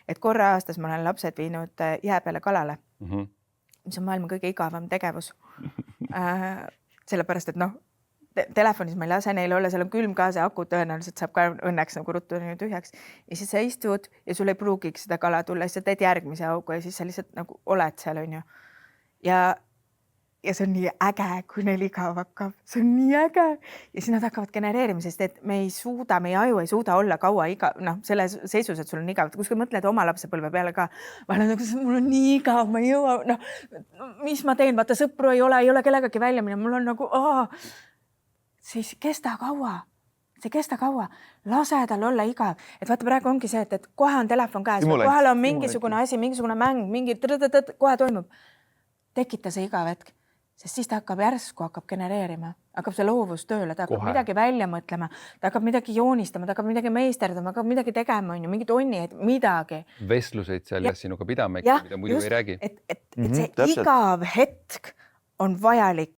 et korra aastas ma olen lapsed viinud jää peale kalale, mis on maailma kõige igavam tegevus. Sellepärast, et telefonis ma ei lase neil olla, seal on külm ka, see aku tõenäoliselt saab ka õnneks nagu ruttu tühjaks. Ja siis sa istud ja sul ei pruugiks seda kala tulla, siis sa teed järgmise augu ja siis sa lihtsalt nagu oled seal, on ju. Ja see on nii äge, kui neil igav hakkab. See on nii äge. Ja siis nad hakkavad genereerima, sest et meie aju ei suuda olla kaua selles seisus, et sul on igav. Kui mõtled oma lapsepõlve peale ka, mul on nii igav, ma ei jõua, mis ma teen? Vaata, sõpru ei ole kellegagi välja minna. Mul on nagu, siis kesta kaua. See kesta kaua. Lase tal olla igav. Et vaata, praegu ongi see, et kohe on telefon käes, kohal on mingisugune asi, mingisugune mäng, kohe toimub. Tekita see igav hetk. Sest siis ta hakkab genereerima, hakkab see loovus tööle, ta hakkab midagi välja mõtlema, ta hakkab midagi joonistama, ta hakkab midagi meisterdama, hakkab midagi tegema, mingid onnied, midagi. Vestluseid seal ja sinuga pidama, mida muidu ei räägi. Et see igav hetk on vajalik